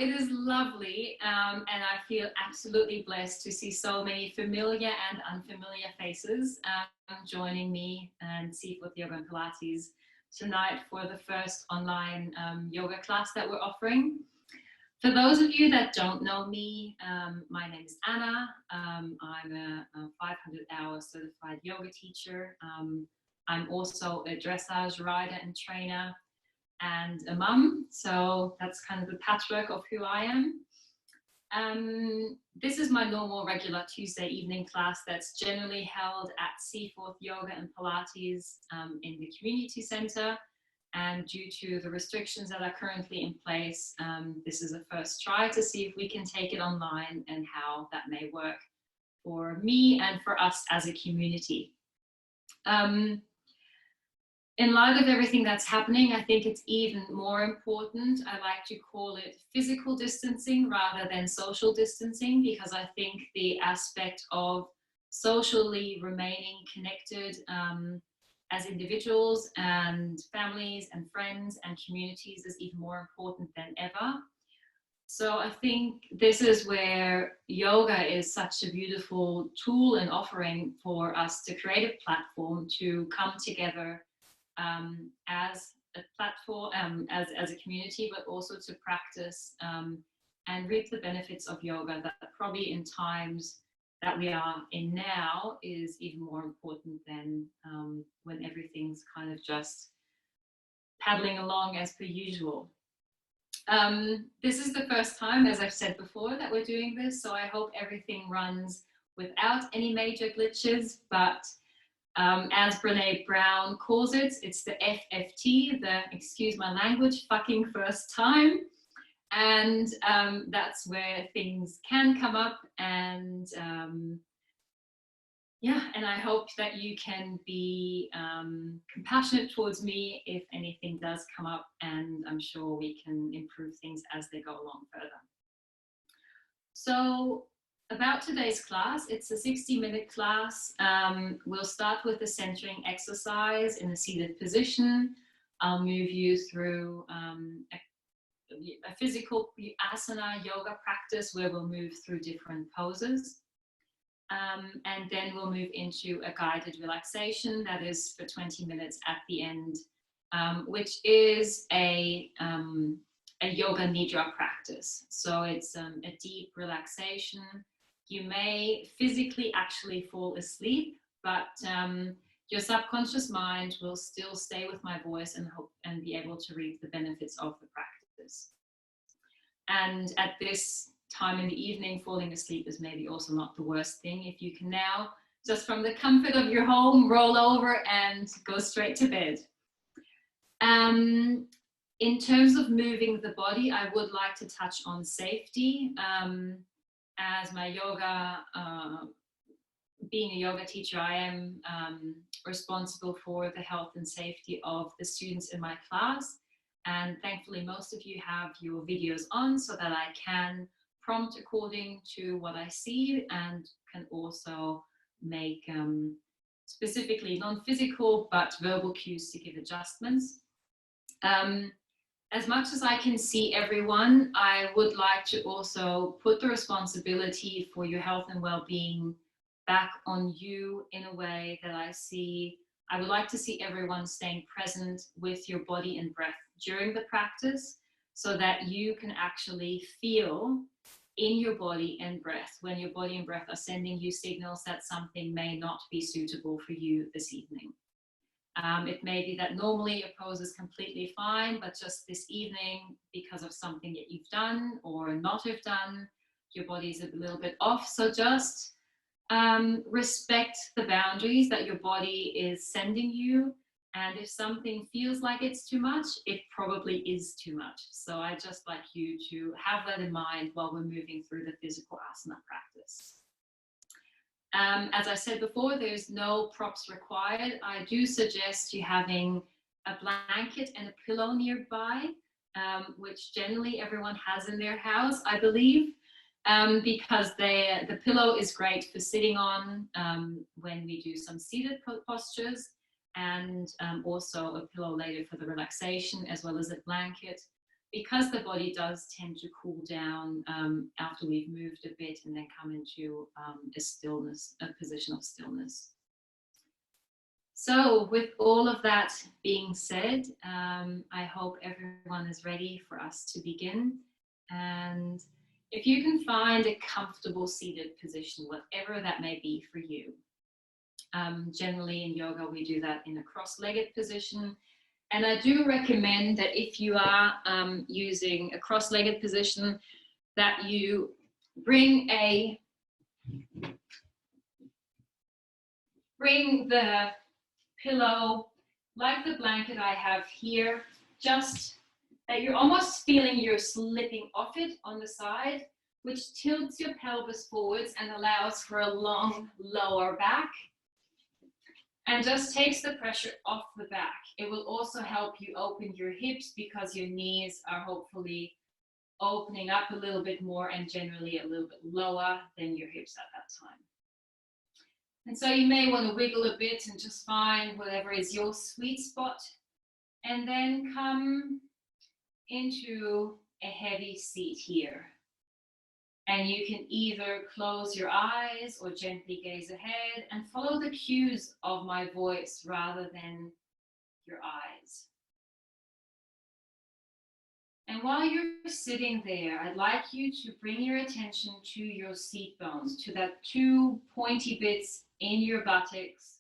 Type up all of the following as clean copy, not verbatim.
it is lovely, and I feel absolutely blessed to see so many familiar and unfamiliar faces joining me and Seafood Yoga and Pilates tonight for the first online yoga class that we're offering. For those of you that don't know me, my name is Anna. I'm a 500-hour certified yoga teacher. I'm also a dressage rider and trainer and a mum, so that's kind of the patchwork of who I am. This is my normal regular Tuesday evening class that's generally held at Seafood Yoga and Pilates in the community centre. And due to the restrictions that are currently in place, this is a first try to see if we can take it online and how that may work for me and for us as a community. In light of everything that's happening, I think it's even more important. I like to call it physical distancing rather than social distancing, because I think the aspect of socially remaining connected as individuals and families and friends and communities is even more important than ever. So I think this is where yoga is such a beautiful tool and offering for us to create a platform to come together as a platform, as a community, but also to practice and reap the benefits of yoga that probably in times that we are in now is even more important than when everything's kind of just paddling along as per usual. This is the first time, as I've said before, that we're doing this, so I hope everything runs without any major glitches, but as Brene Brown calls it, it's the FFT, the, excuse my language, fucking first time. And that's where things can come up, and yeah, and I hope that you can be compassionate towards me if anything does come up, and I'm sure we can improve things as they go along further. So about today's class, it's a 60-minute class. We'll start with a centering exercise in a seated position. I'll move you through a physical asana yoga practice where we'll move through different poses. And then we'll move into a guided relaxation that is for 20 minutes at the end, which is a yoga nidra practice. So it's a deep relaxation. You may physically actually fall asleep, but your subconscious mind will still stay with my voice and be able to reap the benefits of the practice. And at this time in the evening, falling asleep is maybe also not the worst thing. If you can now, just from the comfort of your home, roll over and go straight to bed. In terms of moving the body, I would like to touch on safety. As my yoga, being a yoga teacher, I am responsible for the health and safety of the students in my class. And thankfully, most of you have your videos on so that I can prompt according to what I see and can also make specifically non-physical but verbal cues to give adjustments. As much as I can see everyone, I would like to also put the responsibility for your health and well-being back on you in a way that I would like to see everyone staying present with your body and breath during the practice so that you can actually feel in your body and breath when your body and breath are sending you signals that something may not be suitable for you this evening. It may be that normally your pose is completely fine, but just this evening, because of something that you've done or not have done, your body's a little bit off. So just respect the boundaries that your body is sending you. And if something feels like it's too much, it probably is too much. So I just like you to have that in mind while we're moving through the physical asana practice. As I said before, there's no props required. I do suggest you having a blanket and a pillow nearby, which generally everyone has in their house, I believe, because the pillow is great for sitting on when we do some seated postures, and also a pillow later for the relaxation, as well as a blanket. because the body does tend to cool down after we've moved a bit and then come into a position of stillness. So with all of that being said, I hope everyone is ready for us to begin. And if you can find a comfortable seated position, whatever that may be for you. Generally in yoga, we do that in a cross-legged position. And I do recommend that if you are using a cross-legged position, that you bring the pillow, like the blanket I have here, just that you're almost feeling you're slipping off it on the side, which tilts your pelvis forwards and allows for a long lower back and just takes the pressure off the back. It will also help you open your hips because your knees are hopefully opening up a little bit more and generally a little bit lower than your hips at that time. And so you may want to wiggle a bit and just find whatever is your sweet spot, and then come into a heavy seat here. And you can either close your eyes or gently gaze ahead and follow the cues of my voice rather than your eyes. And while you're sitting there, I'd like you to bring your attention to your seat bones, to that two pointy bits in your buttocks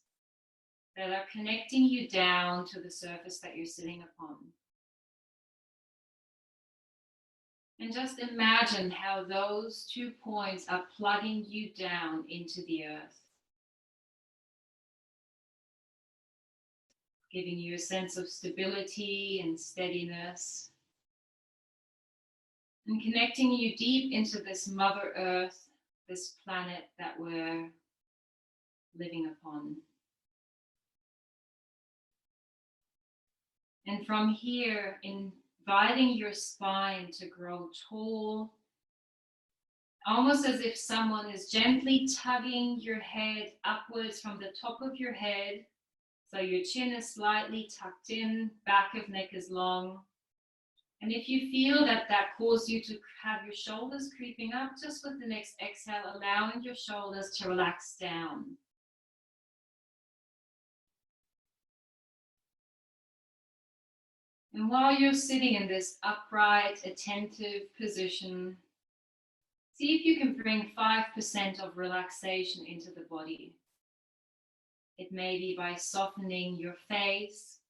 that are connecting you down to the surface that you're sitting upon. And just imagine how those 2 points are plugging you down into the earth, giving you a sense of stability and steadiness, and connecting you deep into this Mother Earth, this planet that we're living upon. And from here, inviting your spine to grow tall, almost as if someone is gently tugging your head upwards from the top of your head. So your chin is slightly tucked in, back of neck is long. And if you feel that causes you to have your shoulders creeping up, just with the next exhale, allowing your shoulders to relax down. And while you're sitting in this upright, attentive position, see if you can bring 5% of relaxation into the body. It may be by softening your face,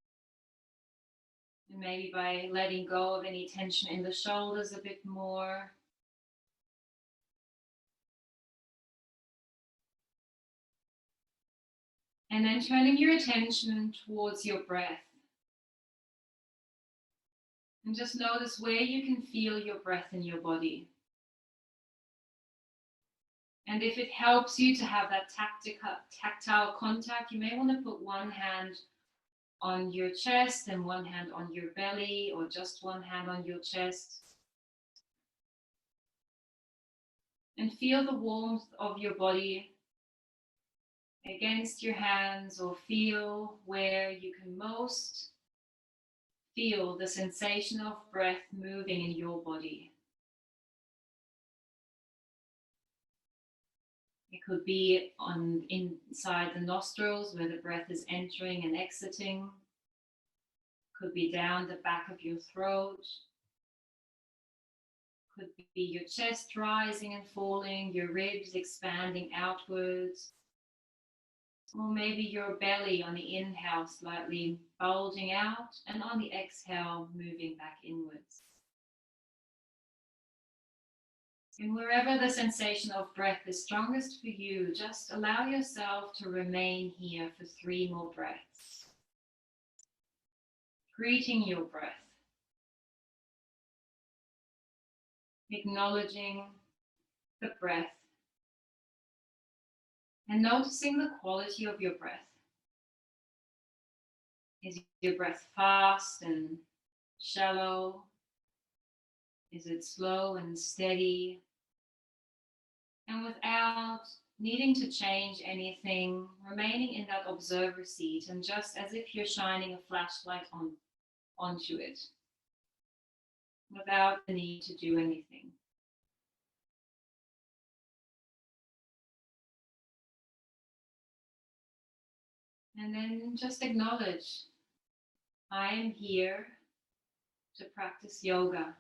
and maybe by letting go of any tension in the shoulders a bit more. And then turning your attention towards your breath. And just notice where you can feel your breath in your body. And if it helps you to have that tactile contact, you may want to put one hand on your chest and one hand on your belly, or just one hand on your chest. And feel the warmth of your body against your hands, or feel where you can most feel the sensation of breath moving in your body. It could be inside the nostrils where the breath is entering and exiting. It could be down the back of your throat. It could be your chest rising and falling, your ribs expanding outwards. Or maybe your belly on the inhale slightly bulging out, and on the exhale moving back inwards. And wherever the sensation of breath is strongest for you, just allow yourself to remain here for 3 more breaths. Greeting your breath. Acknowledging the breath. And noticing the quality of your breath. Is your breath fast and shallow? Is it slow and steady? And without needing to change anything, remaining in that observer seat, and just as if you're shining a flashlight onto it. without the need to do anything. And then just acknowledge, I am here to practice yoga.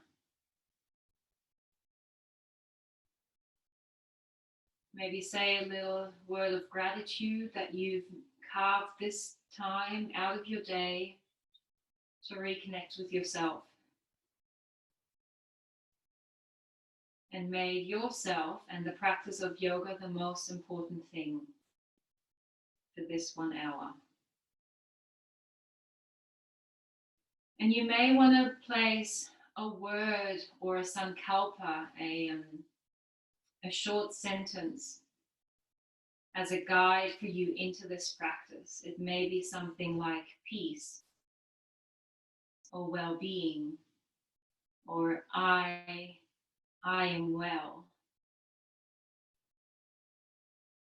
Maybe say a little word of gratitude that you've carved this time out of your day to reconnect with yourself and made yourself and the practice of yoga the most important thing for this 1 hour. And you may want to place a word or a sankalpa, a short sentence, as a guide for you into this practice. It may be something like peace or well-being, or I am well,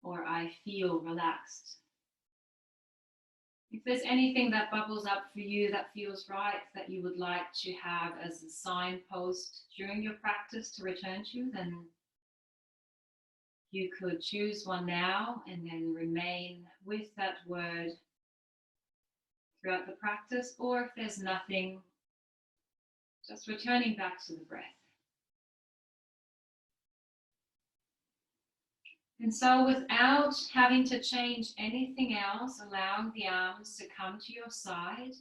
or I feel relaxed. If there's anything that bubbles up for you that feels right, that you would like to have as a signpost during your practice to return to, then you could choose one now and then remain with that word throughout the practice. Or if there's nothing, just returning back to the breath. And so without having to change anything else, allowing the arms to come to your side,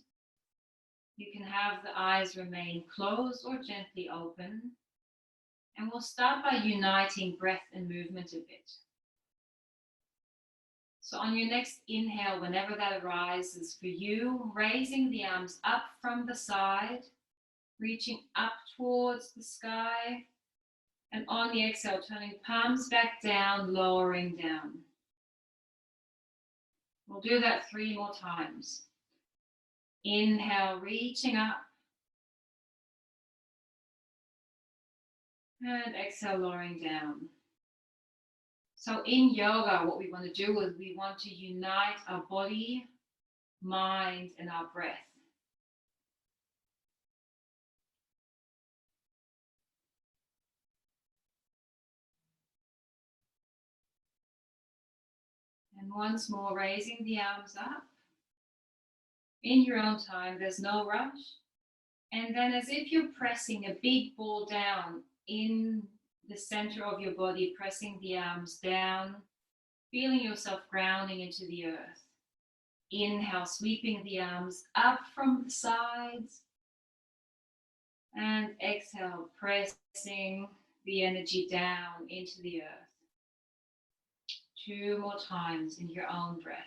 you can have the eyes remain closed or gently open. And we'll start by uniting breath and movement a bit. So on your next inhale, whenever that arises for you, raising the arms up from the side, reaching up towards the sky. And on the exhale, turning palms back down, lowering down. We'll do that 3 more times. Inhale, reaching up. And exhale, lowering down. So in yoga, what we want to do is we want to unite our body, mind, and our breath. And once more, raising the arms up. In your own time, there's no rush. And then as if you're pressing a big ball down in the center of your body, pressing the arms down, feeling yourself grounding into the earth. Inhale, sweeping the arms up from the sides. And exhale, pressing the energy down into the earth. 2 more times in your own breath.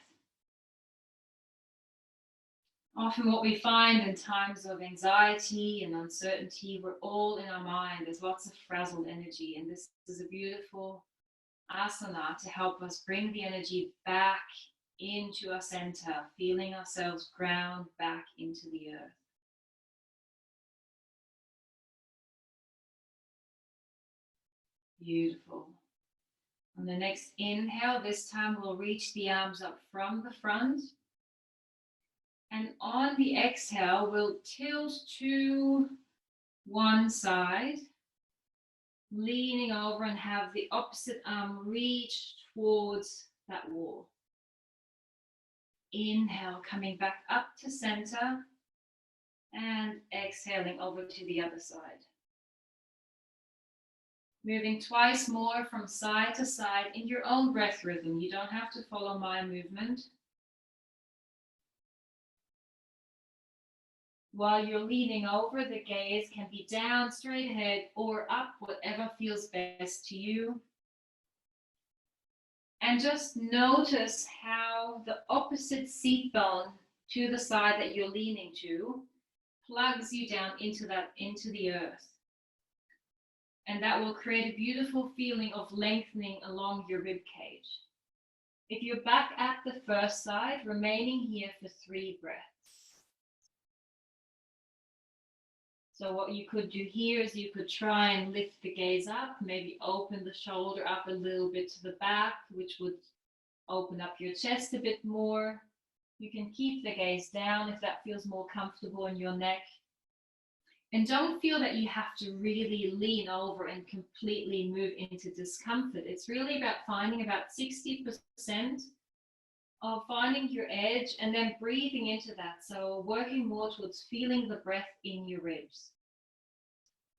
Often what we find in times of anxiety and uncertainty, we're all in our mind. There's lots of frazzled energy, and this is a beautiful asana to help us bring the energy back into our center, feeling ourselves ground back into the earth. Beautiful. On the next inhale, this time we'll reach the arms up from the front. And on the exhale, we'll tilt to one side, leaning over and have the opposite arm reach towards that wall. Inhale, coming back up to center, and exhaling over to the other side. Moving twice more from side to side in your own breath rhythm. You don't have to follow my movement. While you're leaning over, the gaze can be down, straight ahead, or up, whatever feels best to you. And just notice how the opposite seat bone to the side that you're leaning to plugs you down into the earth. And that will create a beautiful feeling of lengthening along your rib cage. If you're back at the first side, remaining here for 3 breaths. So what you could do here is you could try and lift the gaze up, maybe open the shoulder up a little bit to the back, which would open up your chest a bit more. You can keep the gaze down if that feels more comfortable in your neck. And don't feel that you have to really lean over and completely move into discomfort. It's really about finding about 60% of finding your edge and then breathing into that. So working more towards feeling the breath in your ribs.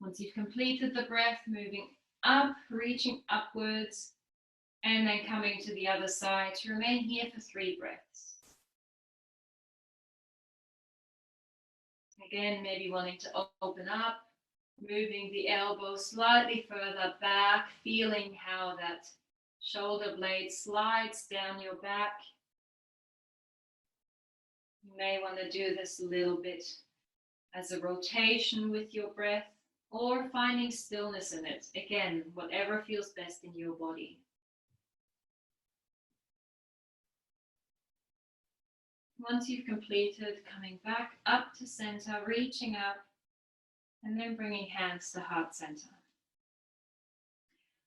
Once you've completed the breath, moving up, reaching upwards, and then coming to the other side to remain here for 3 breaths. Again, maybe wanting to open up, moving the elbow slightly further back, feeling how that shoulder blade slides down your back. You may want to do this a little bit as a rotation with your breath or finding stillness in it. Again, whatever feels best in your body. Once you've completed, coming back up to center, reaching up, and then bringing hands to heart center.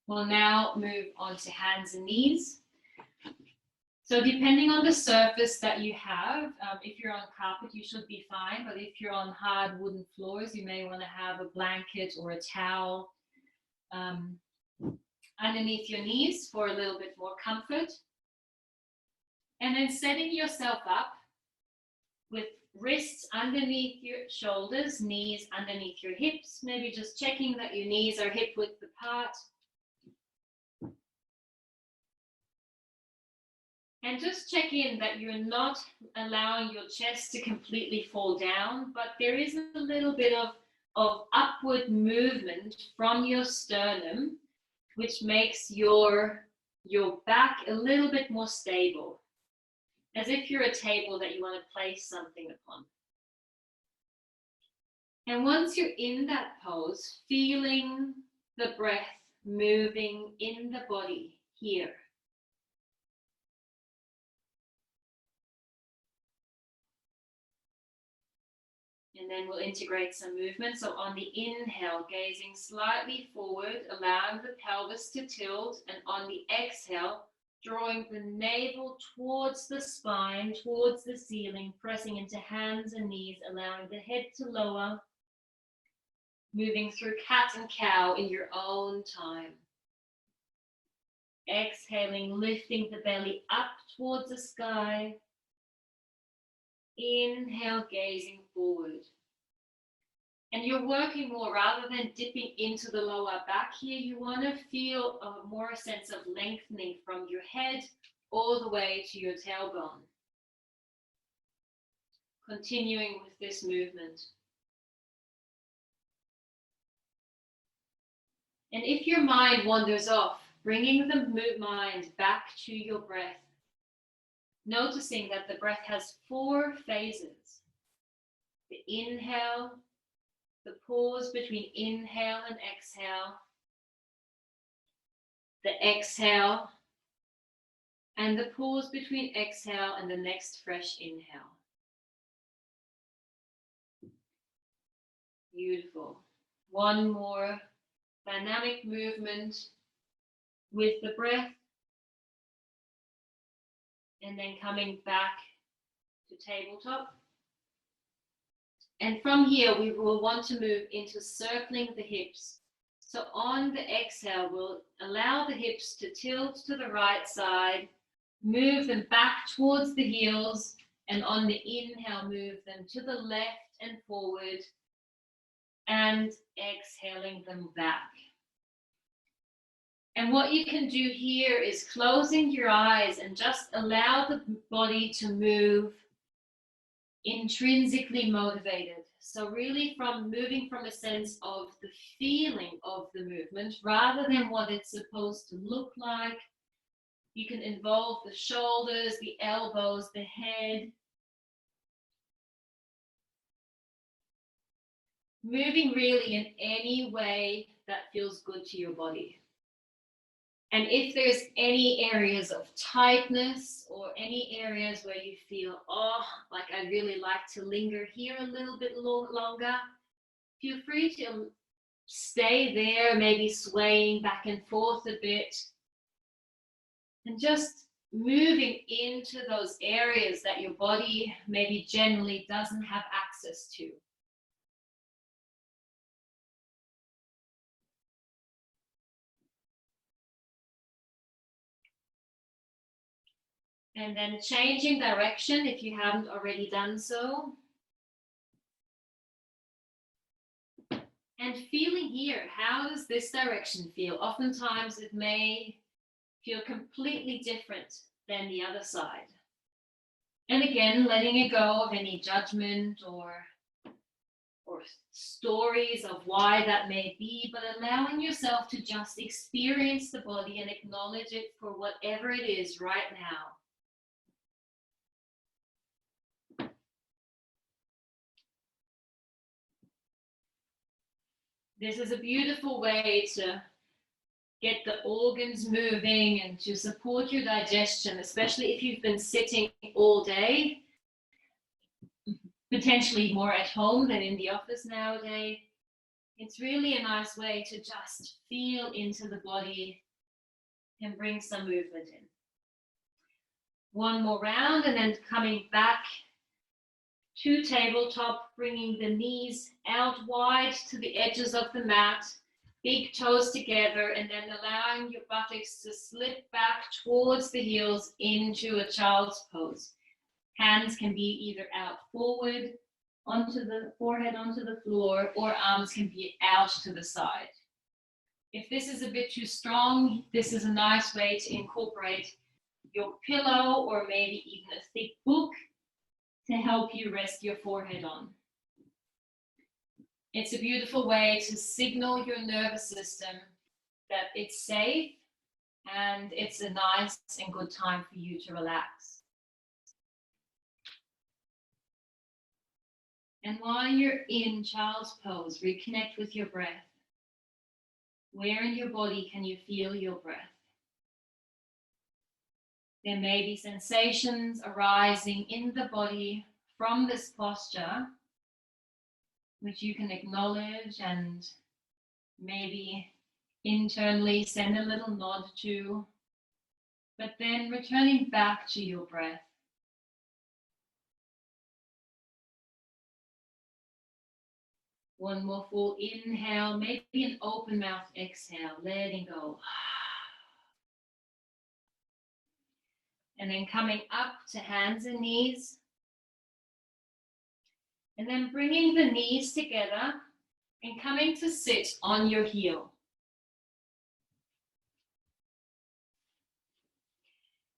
We'll now move on to hands and knees. So depending on the surface that you have, if you're on carpet, you should be fine. But if you're on hard wooden floors, you may want to have a blanket or a towel underneath your knees for a little bit more comfort. And then setting yourself up with wrists underneath your shoulders, knees underneath your hips, maybe just checking that your knees are hip width apart. And just check in that you're not allowing your chest to completely fall down, but there is a little bit of upward movement from your sternum, which makes your back a little bit more stable, as if you're a table that you want to place something upon. And once you're in that pose, feeling the breath moving in the body here. And then we'll integrate some movement. So on the inhale, gazing slightly forward, allowing the pelvis to tilt. And on the exhale, drawing the navel towards the spine, towards the ceiling, pressing into hands and knees, allowing the head to lower. Moving through cat and cow in your own time. Exhaling, lifting the belly up towards the sky. Inhale, gazing forward. And you're working more, rather than dipping into the lower back here, you want to feel more a sense of lengthening from your head all the way to your tailbone. Continuing with this movement. And if your mind wanders off, bringing the mind back to your breath. Noticing that the breath has 4 phases. The inhale, the pause between inhale and exhale, the exhale, and the pause between exhale and the next fresh inhale. Beautiful. One more dynamic movement with the breath. And then coming back to tabletop. And from here, we will want to move into circling the hips. So on the exhale, we'll allow the hips to tilt to the right side, move them back towards the heels, and on the inhale, move them to the left and forward, and exhaling them back. And what you can do here is closing your eyes and just allow the body to move intrinsically motivated. So really moving from a sense of the feeling of the movement rather than what it's supposed to look like. You can involve the shoulders, the elbows, the head. Moving really in any way that feels good to your body. And if there's any areas of tightness or any areas where you feel, oh, like I'd really like to linger here a little bit longer, feel free to stay there, maybe swaying back and forth a bit. And just moving into those areas that your body maybe generally doesn't have access to. And then changing direction if you haven't already done so. And feeling here, how does this direction feel? Oftentimes it may feel completely different than the other side. And again, letting it go of any judgment or stories of why that may be, but allowing yourself to just experience the body and acknowledge it for whatever it is right now. This is a beautiful way to get the organs moving and to support your digestion, especially if you've been sitting all day, potentially more at home than in the office nowadays. It's really a nice way to just feel into the body and bring some movement in. One more round and then coming back to tabletop, bringing the knees out wide to the edges of the mat, big toes together, and then allowing your buttocks to slip back towards the heels into a child's pose. Hands can be either out forward, onto the forehead, onto the floor, or arms can be out to the side. If this is a bit too strong, this is a nice way to incorporate your pillow or maybe even a thick book to help you rest your forehead on. It's a beautiful way to signal your nervous system that it's safe and it's a nice and good time for you to relax. And while you're in child's pose, reconnect with your breath. Where in your body can you feel your breath? There may be sensations arising in the body from this posture, which you can acknowledge and maybe internally send a little nod to, but then returning back to your breath. One more full inhale, maybe an open mouth exhale, letting go. And then coming up to hands and knees. And then bringing the knees together and coming to sit on your heel.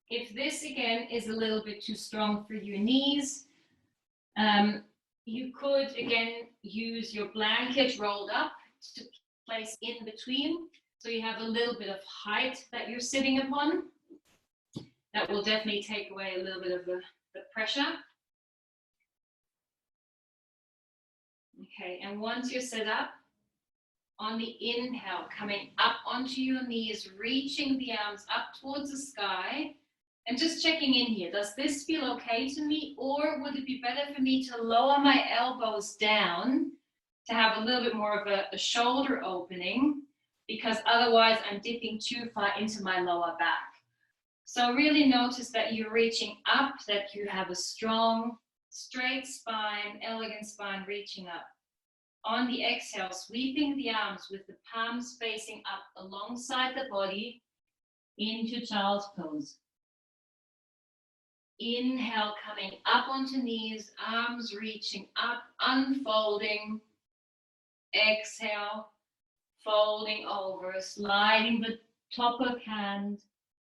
If this again is a little bit too strong for your knees, you could again use your blanket rolled up to place in between. So you have a little bit of height that you're sitting upon. That will definitely take away a little bit of the pressure. Okay, and once you're set up, on the inhale, coming up onto your knees, reaching the arms up towards the sky, and just checking in here. Does this feel okay to me, or would it be better for me to lower my elbows down to have a little bit more of a shoulder opening, because otherwise I'm dipping too far into my lower back. So really notice that you're reaching up, that you have a strong, straight spine, elegant spine reaching up. On the exhale, sweeping the arms with the palms facing up alongside the body into child's pose. Inhale, coming up onto knees, arms reaching up, unfolding. Exhale, folding over, sliding the top of hand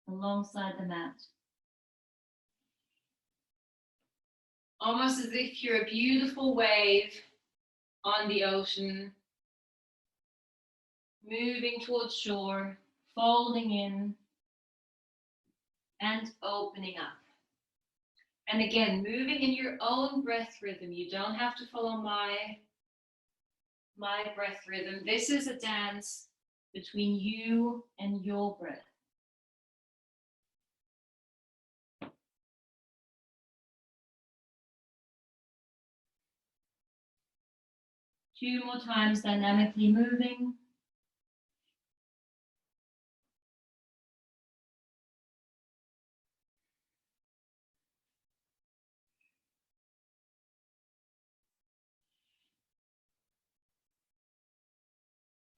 alongside the mat. Almost as if you're a beautiful wave on the ocean, moving towards shore, folding in and opening up. And again, moving in your own breath rhythm. You don't have to follow my breath rhythm. This is a dance between you and your breath. Two more times, dynamically moving.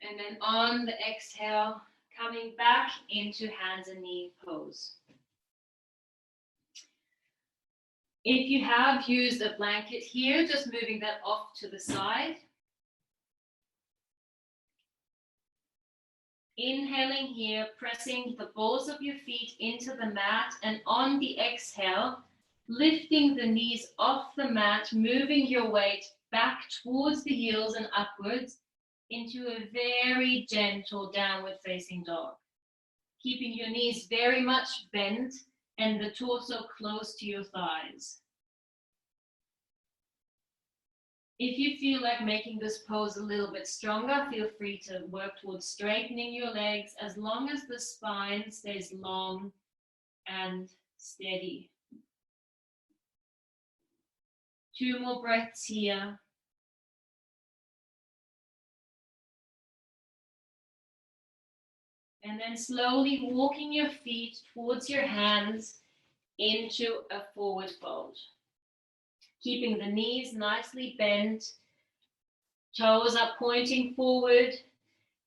And then on the exhale, coming back into hands and knee pose. If you have used a blanket here, just moving that off to the side. Inhaling here, pressing the balls of your feet into the mat, and on the exhale, lifting the knees off the mat, moving your weight back towards the heels and upwards into a very gentle downward facing dog. Keeping your knees very much bent and the torso close to your thighs. If you feel like making this pose a little bit stronger, feel free to work towards straightening your legs as long as the spine stays long and steady. 2 more breaths here. And then slowly walking your feet towards your hands into a forward fold. Keeping the knees nicely bent, toes are pointing forward.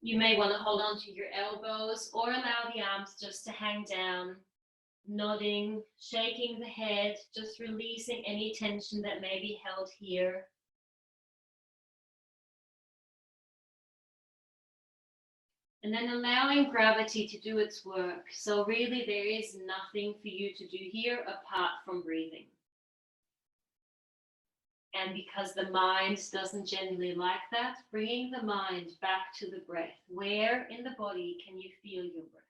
You may want to hold on to your elbows or allow the arms just to hang down, nodding, shaking the head, just releasing any tension that may be held here. And then allowing gravity to do its work. So really there is nothing for you to do here apart from breathing. And because the mind doesn't generally like that, bringing the mind back to the breath. Where in the body can you feel your breath?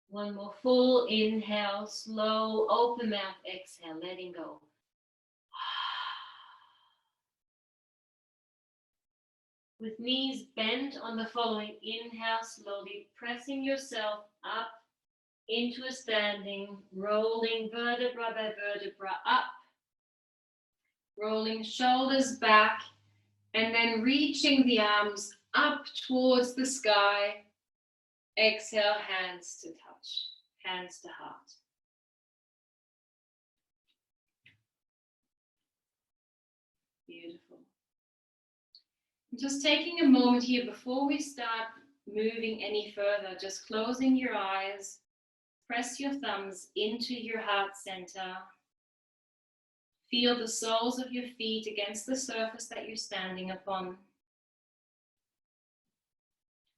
One more full inhale, slow, open mouth exhale, letting go. With knees bent on the following inhale, slowly pressing yourself up into a standing, rolling vertebra by vertebra up, rolling shoulders back, and then reaching the arms up towards the sky. Exhale, hands to touch, hands to heart. Beautiful. Just taking a moment here before we start moving any further, just closing your eyes, press your thumbs into your heart center. Feel the soles of your feet against the surface that you're standing upon.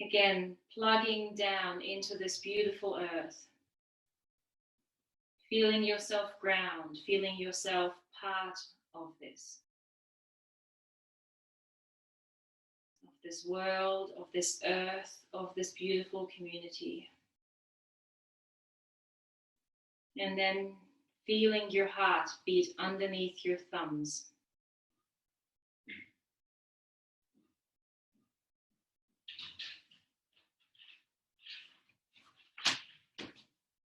Again, plugging down into this beautiful earth. Feeling yourself ground, feeling yourself part of this. Of this world, of this earth, of this beautiful community. And then feeling your heart beat underneath your thumbs.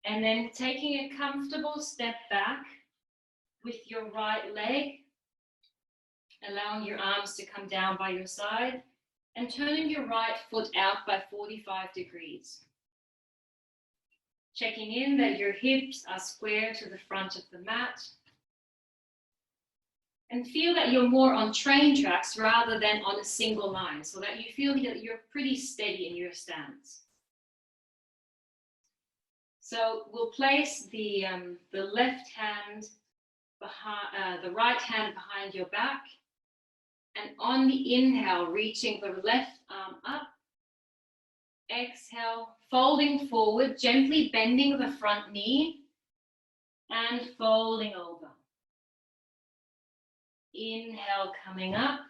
And then taking a comfortable step back with your right leg, allowing your arms to come down by your side and turning your right foot out by 45 degrees. Checking in that your hips are square to the front of the mat. And feel that you're more on train tracks rather than on a single line, so that you feel that you're pretty steady in your stance. So we'll place the left hand behind, the right hand behind your back, and on the inhale, reaching the left arm up. Exhale, folding forward, gently bending the front knee and folding over. Inhale, coming up.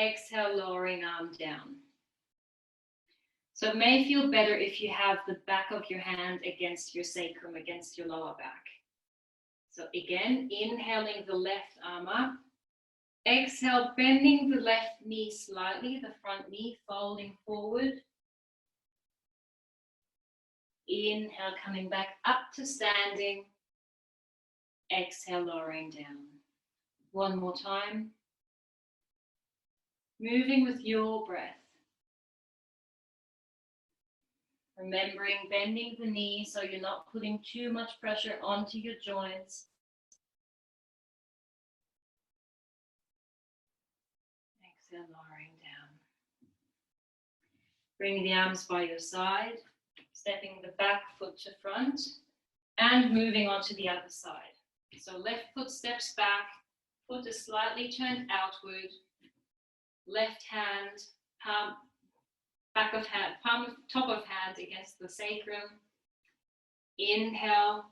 Exhale, lowering arm down. So it may feel better if you have the back of your hand against your sacrum, against your lower back. So again, inhaling the left arm up. Exhale, bending the left knee slightly, the front knee folding forward. Inhale, coming back up to standing. Exhale, lowering down. One more time. Moving with your breath. Remembering bending the knee so you're not putting too much pressure onto your joints. Exhale, lowering down. Bring the arms by your side, stepping the back foot to front and moving on to the other side. So left foot steps back, foot is slightly turned outward, left hand, palm, back of hand, palm, top of hand against the sacrum. Inhale,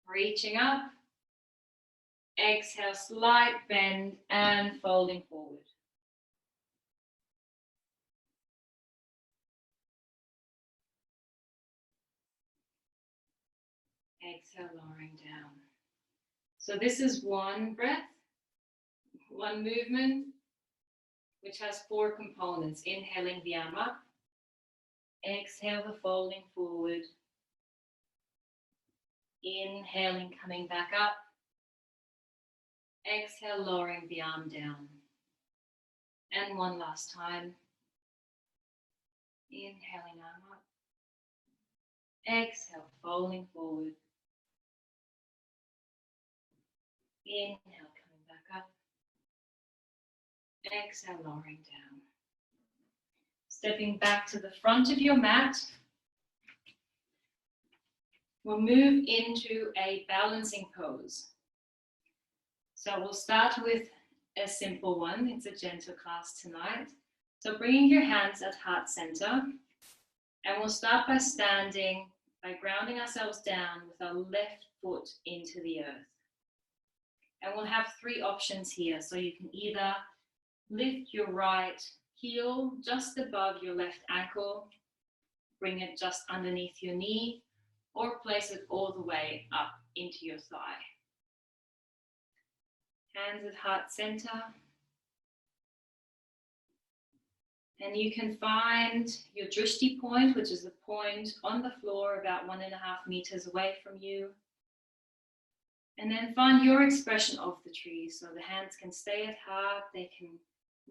reaching up. Exhale, slight bend and folding forward. Exhale, lowering down. So this is one breath, one movement, which has 4 components. Inhaling the arm up. Exhale, the folding forward. Inhaling, coming back up. Exhale, lowering the arm down. And one last time. Inhaling, arm up. Exhale, folding forward. Inhale, coming back up. Exhale, lowering down. Stepping back to the front of your mat. We'll move into a balancing pose. So we'll start with a simple one. It's a gentle class tonight. So bringing your hands at heart center. And we'll start by standing, by grounding ourselves down with our left foot into the earth. And we'll have 3 options here. So you can either lift your right heel just above your left ankle, bring it just underneath your knee, or place it all the way up into your thigh. Hands at heart center. And you can find your drishti point, which is a point on the floor about 1.5 meters away from you. And then find your expression of the tree. So the hands can stay at heart, they can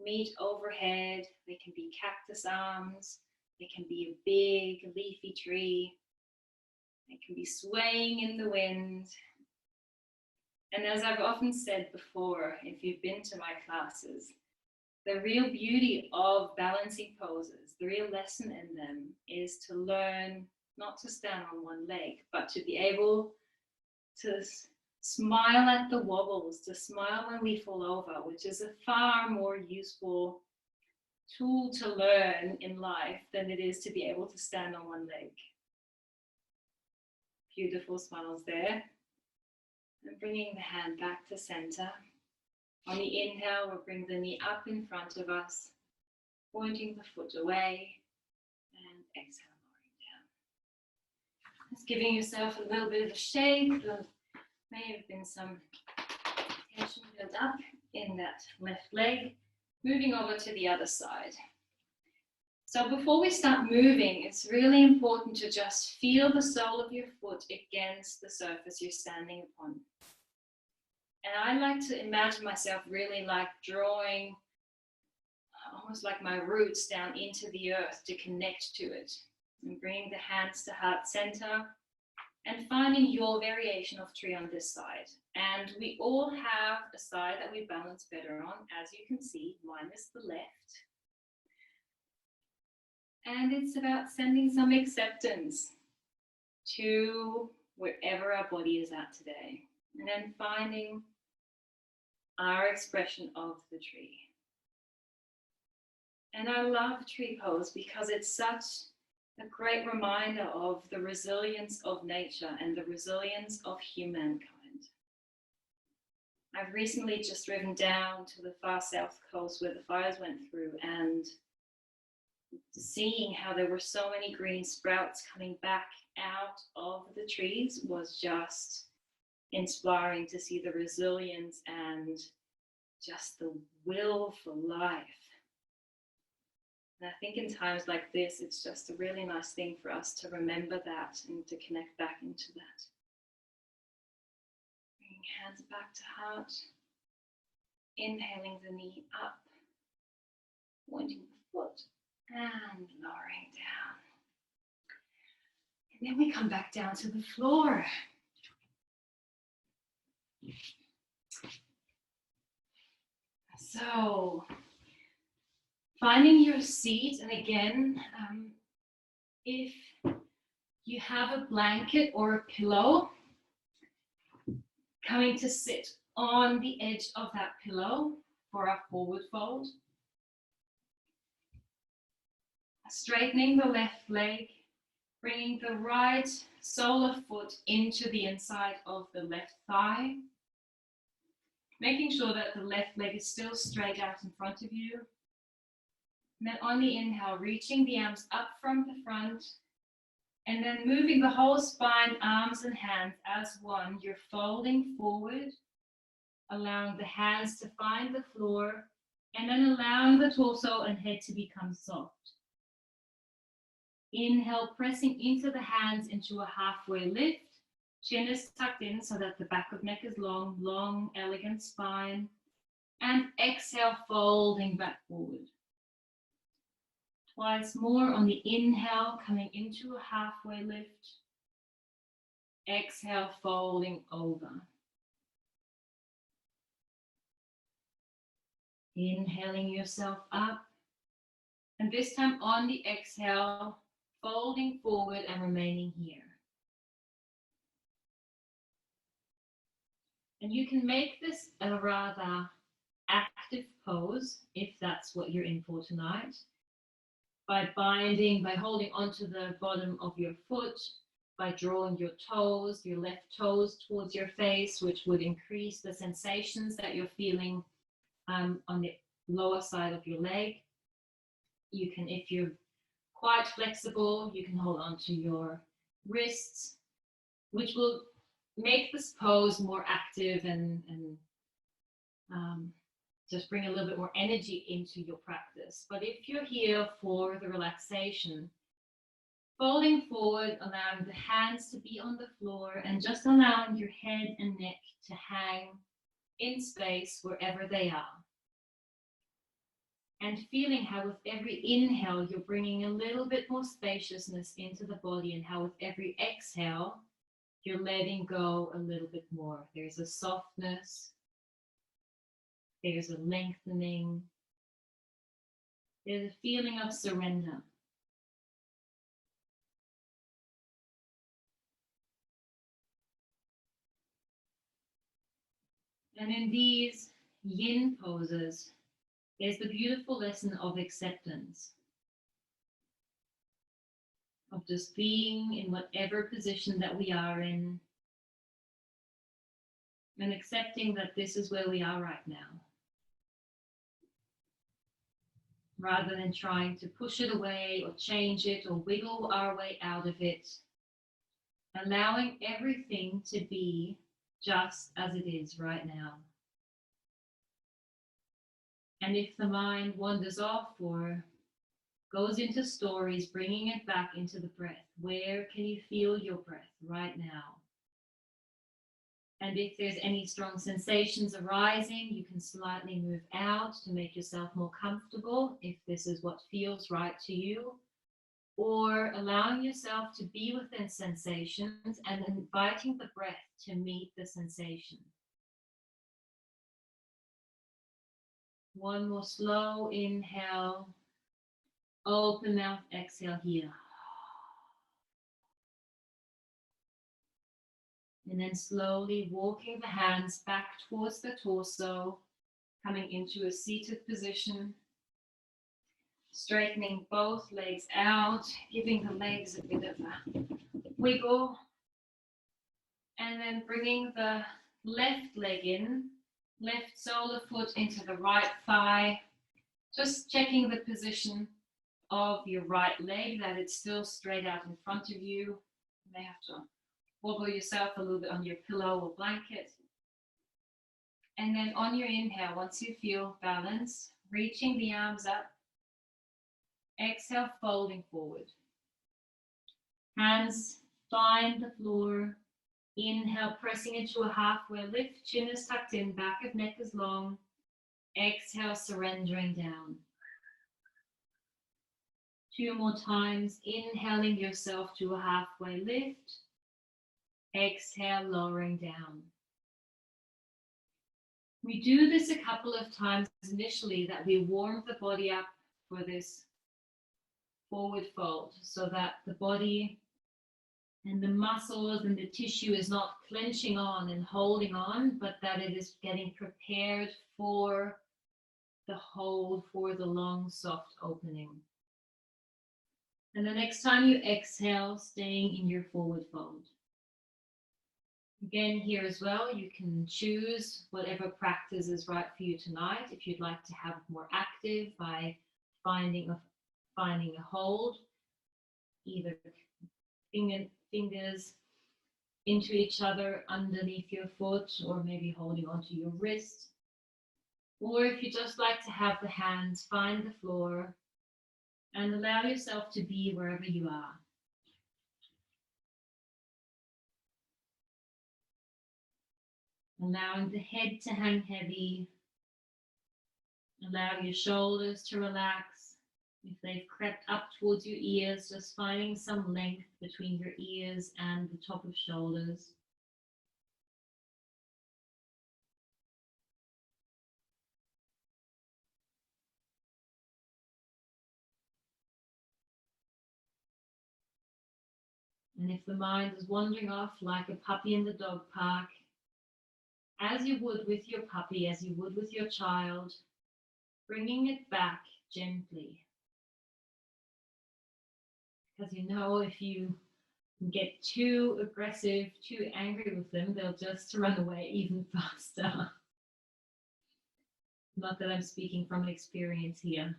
meet overhead, they can be cactus arms, they can be a big leafy tree, they can be swaying in the wind. And as I've often said before, if you've been to my classes, the real beauty of balancing poses, the real lesson in them is to learn not to stand on one leg, but to be able to smile at the wobbles, to smile when we fall over, which is a far more useful tool to learn in life than it is to be able to stand on one leg. Beautiful smiles there. And bringing the hand back to center. On the inhale, we'll bring the knee up in front of us, pointing the foot away, and exhale, lowering down. Just giving yourself a little bit of a shake. There may have been some tension built up in that left leg. Moving over to the other side. So before we start moving, it's really important to just feel the sole of your foot against the surface you're standing upon. And I like to imagine myself really like drawing almost like my roots down into the earth to connect to it. And bringing the hands to heart center and finding your variation of tree on this side. And we all have a side that we balance better on. As you can see, mine is the left. And it's about sending some acceptance to wherever our body is at today. And then finding our expression of the tree. And I love tree pose because it's such a great reminder of the resilience of nature and the resilience of humankind. I've recently just driven down to the far south coast where the fires went through, and seeing how there were so many green sprouts coming back out of the trees was just inspiring to see the resilience and just the will for life. And I think in times like this, it's just a really nice thing for us to remember that and to connect back into that. Bringing hands back to heart. Inhaling the knee up. Pointing the foot and lowering down. And then we come back down to the floor. So, Finding your seat, and again, if you have a blanket or a pillow, coming to sit on the edge of that pillow for a forward fold. Straightening the left leg, bringing the right sole of foot into the inside of the left thigh, making sure that the left leg is still straight out in front of you. And then on the inhale, reaching the arms up from the front, and then moving the whole spine, arms and hands as one. You're folding forward, allowing the hands to find the floor, and then allowing the torso and head to become soft. Inhale, pressing into the hands into a halfway lift. Chin is tucked in so that the back of neck is long, long, elegant spine. And exhale, folding back forward. Twice more on the inhale, coming into a halfway lift. Exhale, folding over. Inhaling yourself up. And this time on the exhale, folding forward and remaining here. And you can make this a rather active pose if that's what you're in for tonight. By holding onto the bottom of your foot, by drawing your toes, your left toes towards your face, which would increase the sensations that you're feeling on the lower side of your leg. You can, if you're quite flexible, you can hold onto your wrists, which will make this pose more active and just bring a little bit more energy into your practice. But if you're here for the relaxation, folding forward, allowing the hands to be on the floor and just allowing your head and neck to hang in space wherever they are. And feeling how with every inhale, you're bringing a little bit more spaciousness into the body, and how with every exhale, you're letting go a little bit more. There's a softness. There's a lengthening. There's a feeling of surrender. And in these yin poses, there's the beautiful lesson of acceptance. Of just being in whatever position that we are in, and accepting that this is where we are right now. Rather than trying to push it away or change it or wiggle our way out of it, allowing everything to be just as it is right now. And if the mind wanders off or goes into stories, bringing it back into the breath. Where can you feel your breath right now? And if there's any strong sensations arising, you can slightly move out to make yourself more comfortable if this is what feels right to you, or allowing yourself to be within sensations and inviting the breath to meet the sensation. One more slow inhale, open mouth, exhale here. And then slowly walking the hands back towards the torso, coming into a seated position, straightening both legs out, giving the legs a bit of a wiggle, and then bringing the left leg in, left sole of foot into the right thigh, just checking the position of your right leg, that it's still straight out in front of you. You may have to wobble yourself a little bit on your pillow or blanket. And then on your inhale, once you feel balance, reaching the arms up, exhale, folding forward. Hands find the floor. Inhale, pressing into a halfway lift, chin is tucked in, back of neck is long. Exhale, surrendering down. 2 more times, inhaling yourself to a halfway lift. Exhale, lowering down. We do this a couple of times initially, that we warm the body up for this forward fold, so that the body and the muscles and the tissue is not clenching on and holding on, but that it is getting prepared for the hold, for the long, soft opening. And the next time you exhale, staying in your forward fold. Again, here as well, you can choose whatever practice is right for you tonight. If you'd like to have more active by finding a hold, either fingers into each other underneath your foot, or maybe holding onto your wrist. Or if you just like to have the hands find the floor and allow yourself to be wherever you are. Allowing the head to hang heavy. Allow your shoulders to relax. If they've crept up towards your ears, just finding some length between your ears and the top of shoulders. And if the mind is wandering off like a puppy in the dog park, as you would with your puppy, as you would with your child, bringing it back gently. Because you know, if you get too aggressive, too angry with them, they'll just run away even faster. Not that I'm speaking from experience here.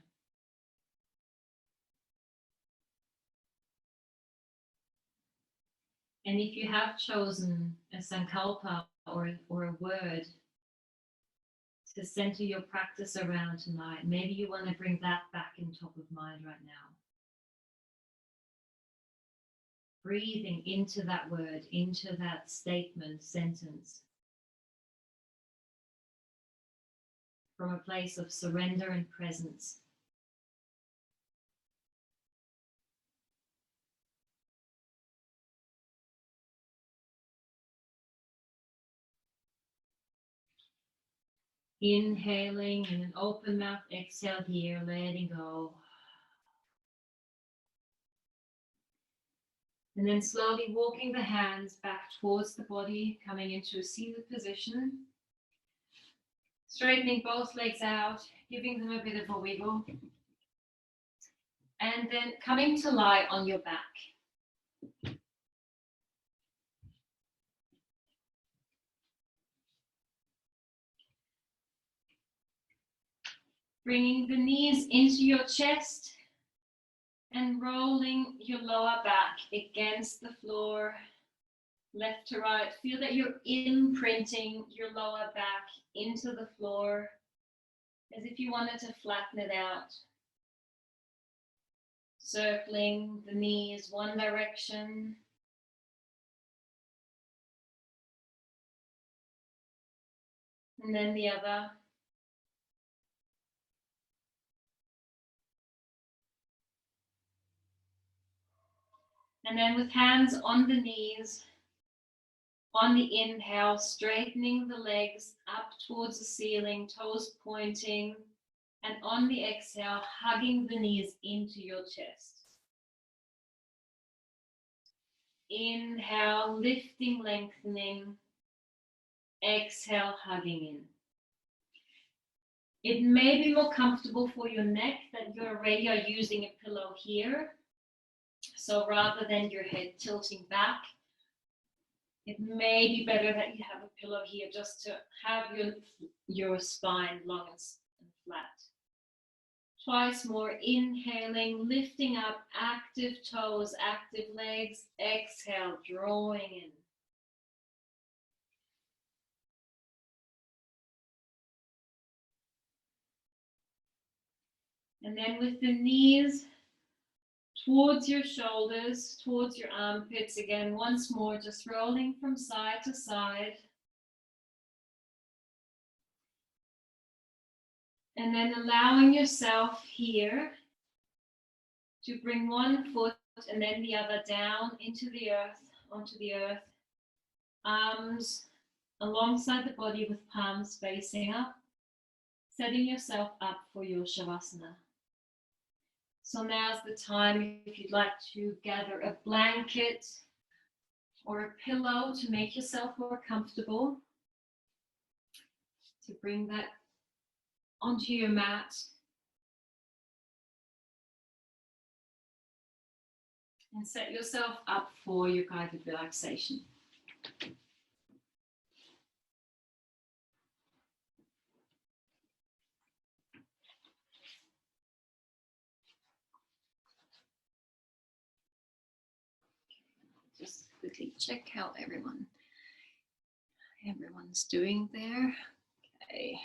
And if you have chosen a sankalpa or a word to center your practice around tonight, maybe you want to bring that back in top of mind right now. Breathing into that word, into that statement, sentence, from a place of surrender and presence. Inhaling in an open mouth, exhale here, letting go. And then slowly walking the hands back towards the body, coming into a seated position. Straightening both legs out, giving them a bit of a wiggle. And then coming to lie on your back. Bringing the knees into your chest and rolling your lower back against the floor, left to right. Feel that you're imprinting your lower back into the floor as if you wanted to flatten it out. Circling the knees one direction. And then the other. And then with hands on the knees, on the inhale, straightening the legs up towards the ceiling, toes pointing. And on the exhale, hugging the knees into your chest. Inhale, lifting, lengthening. Exhale, hugging in. It may be more comfortable for your neck that you already are using a pillow here. So rather than your head tilting back, it may be better that you have a pillow here just to have your spine long and flat. Twice more, inhaling, lifting up, active toes, active legs. Exhale, drawing in. And then with the knees towards your shoulders, towards your armpits. Again, once more, just rolling from side to side. And then allowing yourself here to bring one foot and then the other down into the earth, onto the earth. Arms alongside the body with palms facing up. Setting yourself up for your Shavasana. So now's the time if you'd like to gather a blanket or a pillow to make yourself more comfortable, to bring that onto your mat and set yourself up for your guided relaxation. Just quickly check how everyone's doing there. Okay.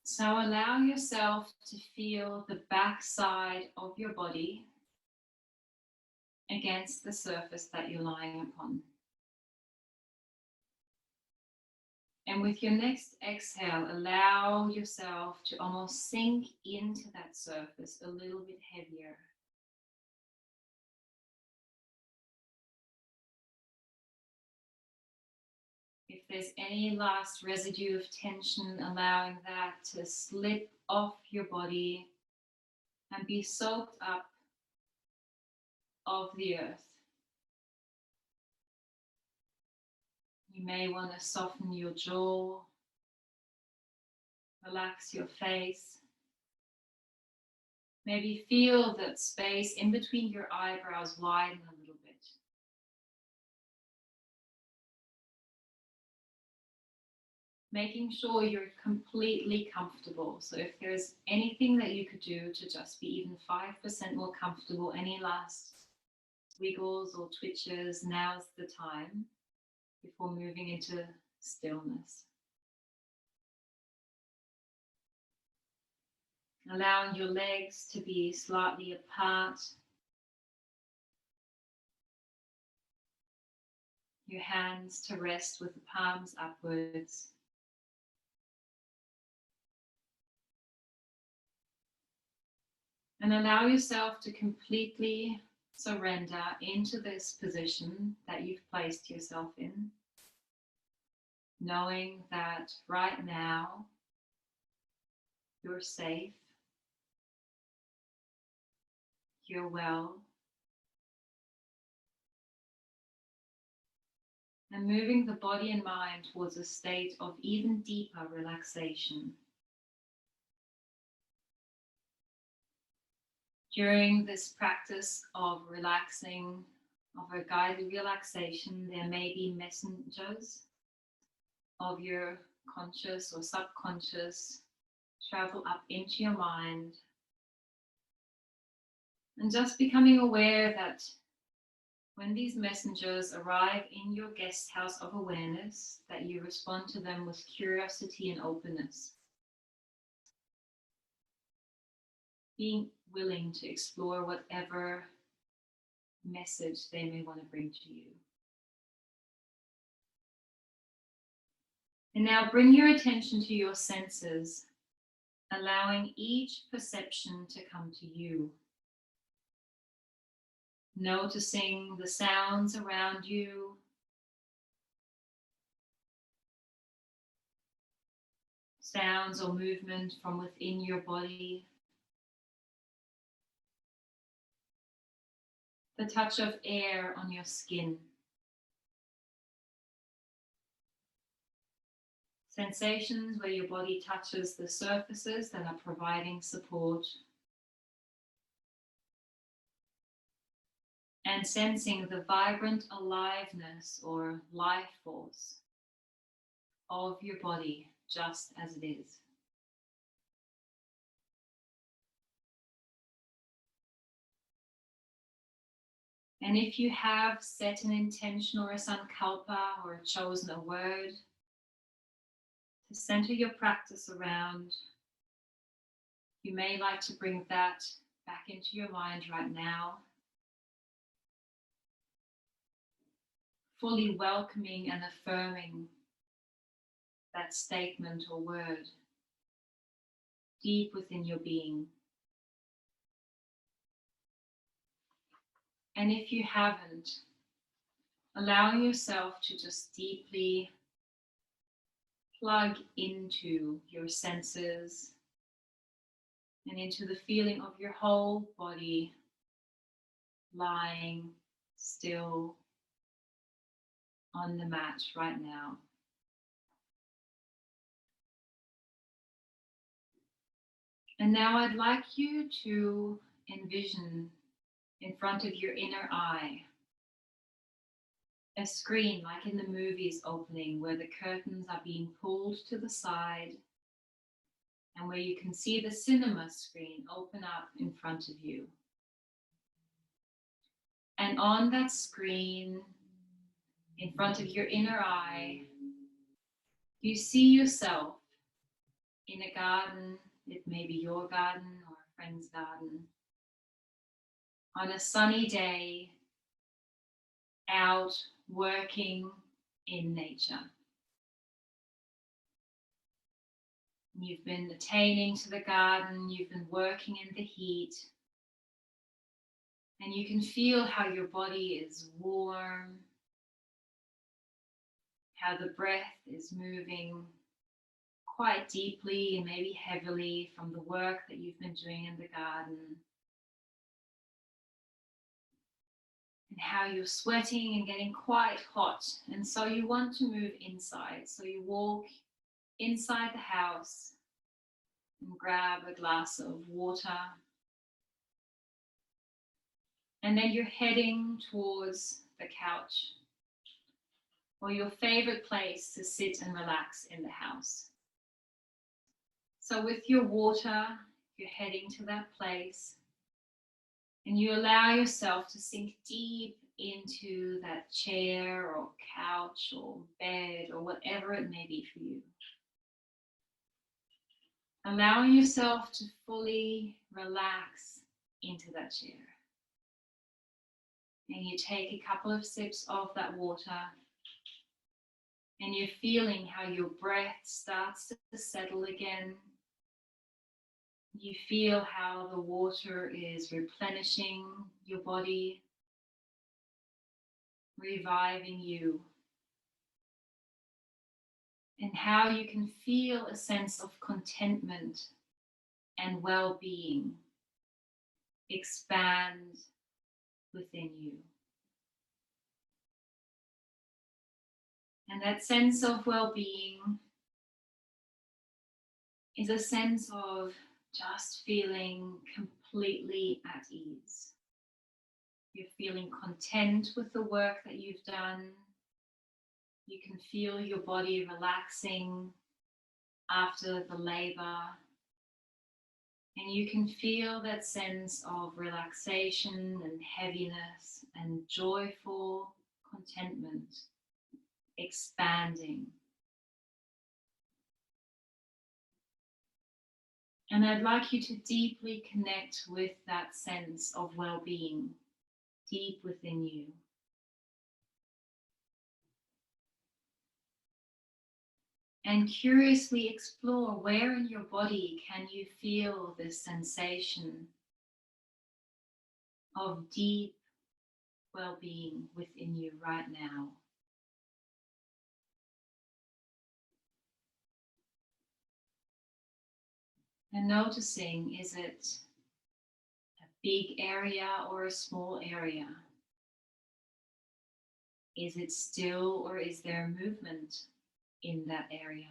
So allow yourself to feel the back side of your body against the surface that you're lying upon. And with your next exhale, allow yourself to almost sink into that surface a little bit heavier. If there's any last residue of tension, allowing that to slip off your body and be soaked up of the earth. You may want to soften your jaw, relax your face. Maybe feel that space in between your eyebrows widen a little bit. Making sure you're completely comfortable. So if there's anything that you could do to just be even 5% more comfortable, any last wiggles or twitches, now's the time before moving into stillness. Allowing your legs to be slightly apart. Your hands to rest with the palms upwards. And allow yourself to completely surrender into this position that you've placed yourself in, knowing that right now you're safe, you're well, and moving the body and mind towards a state of even deeper relaxation. During this practice of relaxing, of a guided relaxation, there may be messengers of your conscious or subconscious travel up into your mind. And just becoming aware that when these messengers arrive in your guest house of awareness, that you respond to them with curiosity and openness. Being willing to explore whatever message they may want to bring to you. And now bring your attention to your senses, allowing each perception to come to you. Noticing the sounds around you, sounds or movement from within your body, the touch of air on your skin, sensations where your body touches the surfaces that are providing support, and sensing the vibrant aliveness or life force of your body just as it is. And if you have set an intention or a sankalpa or chosen a word to center your practice around, you may like to bring that back into your mind right now, fully welcoming and affirming that statement or word deep within your being. And if you haven't, allowing yourself to just deeply plug into your senses and into the feeling of your whole body lying still on the mat right now. And now I'd like you to envision in front of your inner eye a screen like in the movies opening, where the curtains are being pulled to the side and where you can see the cinema screen open up in front of you. And on that screen, in front of your inner eye, you see yourself in a garden. It may be your garden or a friend's garden, on a sunny day, out working in nature. You've been attaining to the garden, you've been working in the heat, and you can feel how your body is warm, how the breath is moving quite deeply and maybe heavily from the work that you've been doing in the garden, and how you're sweating and getting quite hot, and so you want to move inside. So you walk inside the house and grab a glass of water, and then you're heading towards the couch or your favorite place to sit and relax in the house. So with your water, you're heading to that place, and you allow yourself to sink deep into that chair or couch or bed or whatever it may be for you. Allowing yourself to fully relax into that chair. And you take a couple of sips of that water, and you're feeling how your breath starts to settle again. You feel how the water is replenishing your body, reviving you, and how you can feel a sense of contentment and well-being expand within you. And that sense of well-being is a sense of just feeling completely at ease. You're feeling content with the work that you've done. You can feel your body relaxing after the labor. And you can feel that sense of relaxation and heaviness and joyful contentment expanding. And I'd like you to deeply connect with that sense of well-being deep within you. And curiously explore where in your body can you feel this sensation of deep well-being within you right now. And noticing, is it a big area or a small area? Is it still, or is there movement in that area?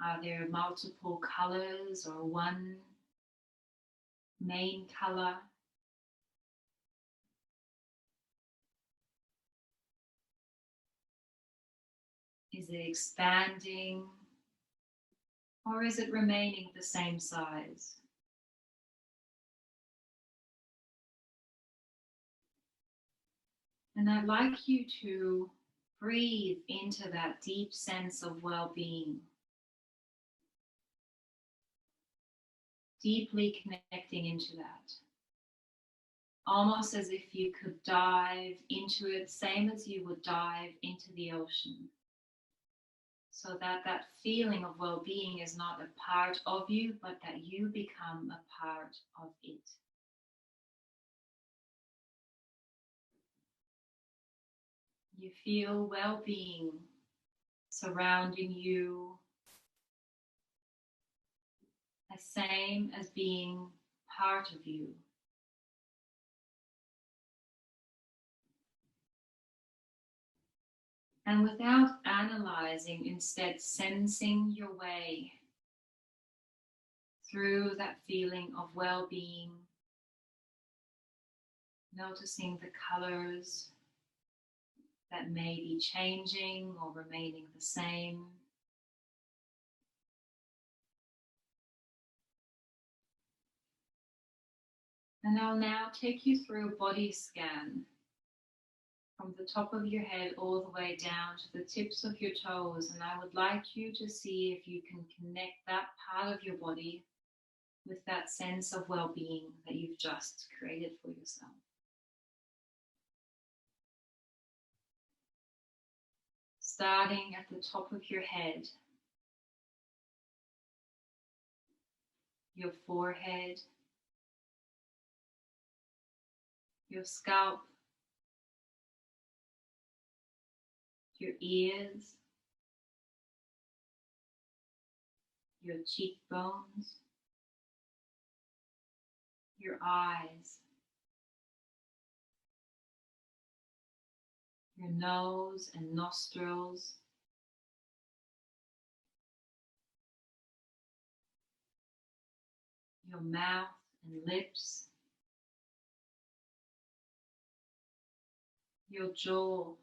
Are there multiple colors or one main color? Is it expanding, or is it remaining the same size? And I'd like you to breathe into that deep sense of well-being, deeply connecting into that. Almost as if you could dive into it, same as you would dive into the ocean. So that that feeling of well-being is not a part of you, but that you become a part of it. You feel well-being surrounding you, the same as being part of you. And without analyzing, instead sensing your way through that feeling of well-being, noticing the colors that may be changing or remaining the same. And I'll now take you through a body scan from the top of your head all the way down to the tips of your toes. And I would like you to see if you can connect that part of your body with that sense of well-being that you've just created for yourself. Starting at the top of your head, your forehead, your scalp, your ears, your cheekbones, your eyes, your nose and nostrils, your mouth and lips, your jaw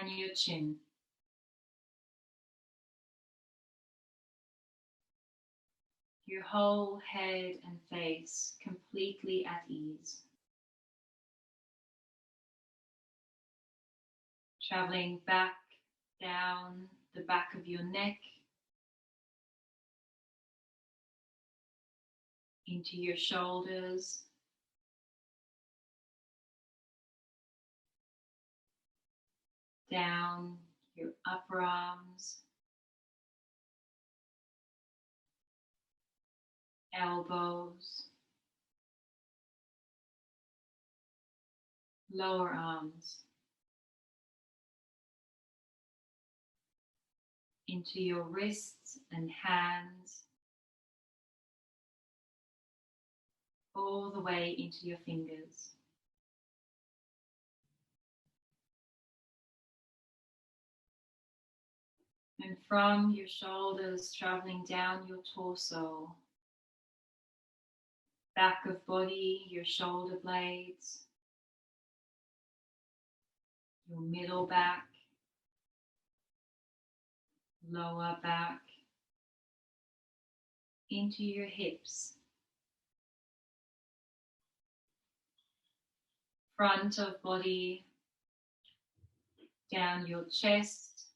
and your chin. Your whole head and face completely at ease. Traveling back down the back of your neck, into your shoulders, down your upper arms, elbows, lower arms, into your wrists and hands, all the way into your fingers. And from your shoulders, traveling down your torso, back of body, your shoulder blades, your middle back, lower back, into your hips, front of body, down your chest,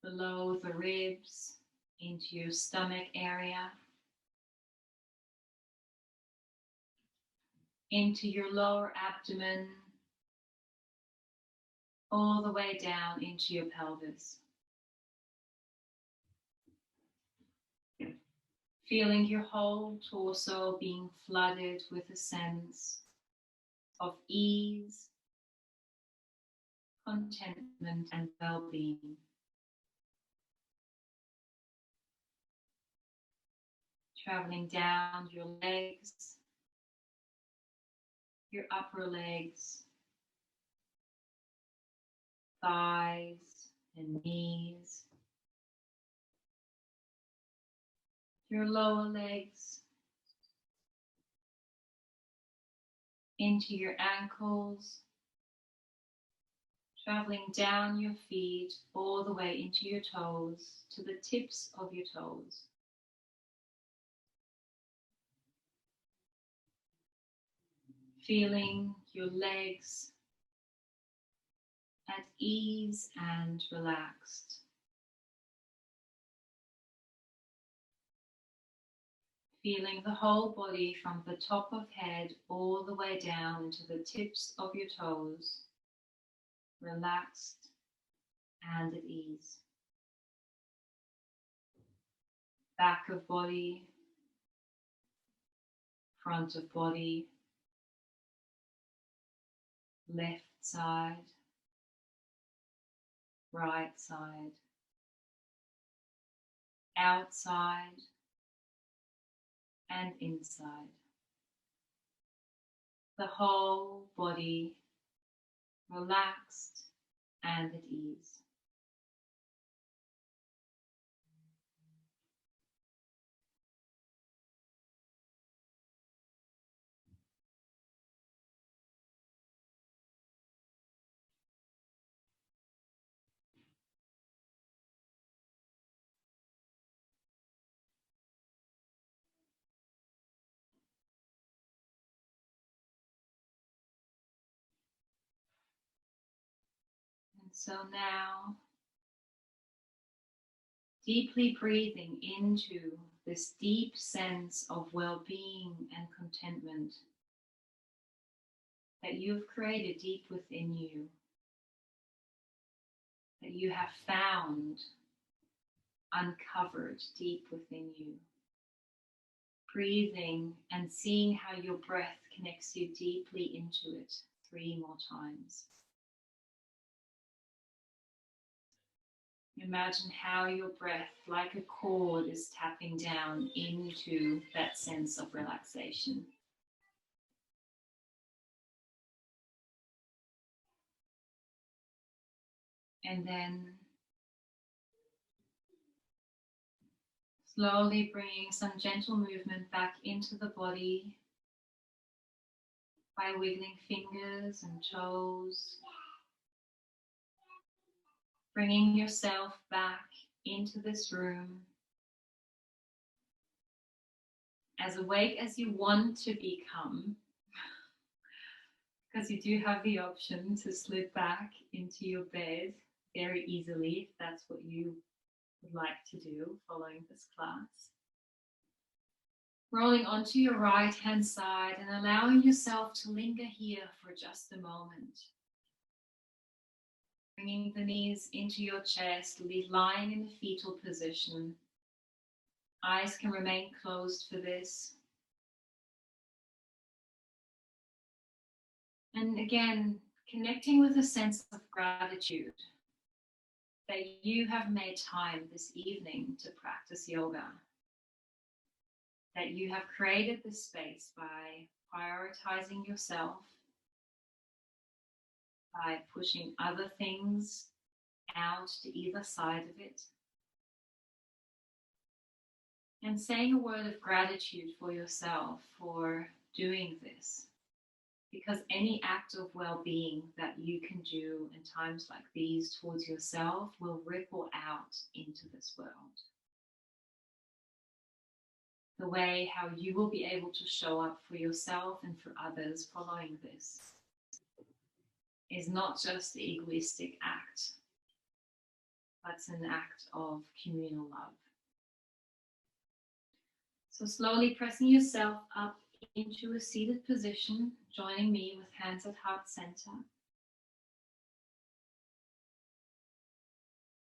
below the ribs, into your stomach area, into your lower abdomen, all the way down into your pelvis. Feeling your whole torso being flooded with a sense of ease, contentment, and well-being. Traveling down your legs, your upper legs, thighs and knees, your lower legs, into your ankles, traveling down your feet all the way into your toes, to the tips of your toes. Feeling your legs at ease and relaxed. Feeling the whole body from the top of head all the way down to the tips of your toes, relaxed and at ease. Back of body, front of body, left side, right side, outside and inside. The whole body relaxed and at ease. And so now, deeply breathing into this deep sense of well-being and contentment that you've created deep within you, that you have found, uncovered deep within you. Breathing and seeing how your breath connects you deeply into it 3 more times. Imagine how your breath, like a cord, is tapping down into that sense of relaxation. And then slowly bringing some gentle movement back into the body by wiggling fingers and toes. Bringing yourself back into this room as awake as you want to become, because you do have the option to slip back into your bed very easily if that's what you would like to do following this class. Rolling onto your right hand side and allowing yourself to linger here for just a moment. Bringing the knees into your chest, lying in the fetal position. Eyes can remain closed for this. And again, connecting with a sense of gratitude that you have made time this evening to practice yoga. That you have created this space by prioritizing yourself, by pushing other things out to either side of it, and saying a word of gratitude for yourself for doing this. Because any act of well-being that you can do in times like these towards yourself will ripple out into this world. The way how you will be able to show up for yourself and for others following this is not just the egoistic act, but it's an act of communal love. So slowly pressing yourself up into a seated position, joining me with hands at heart center.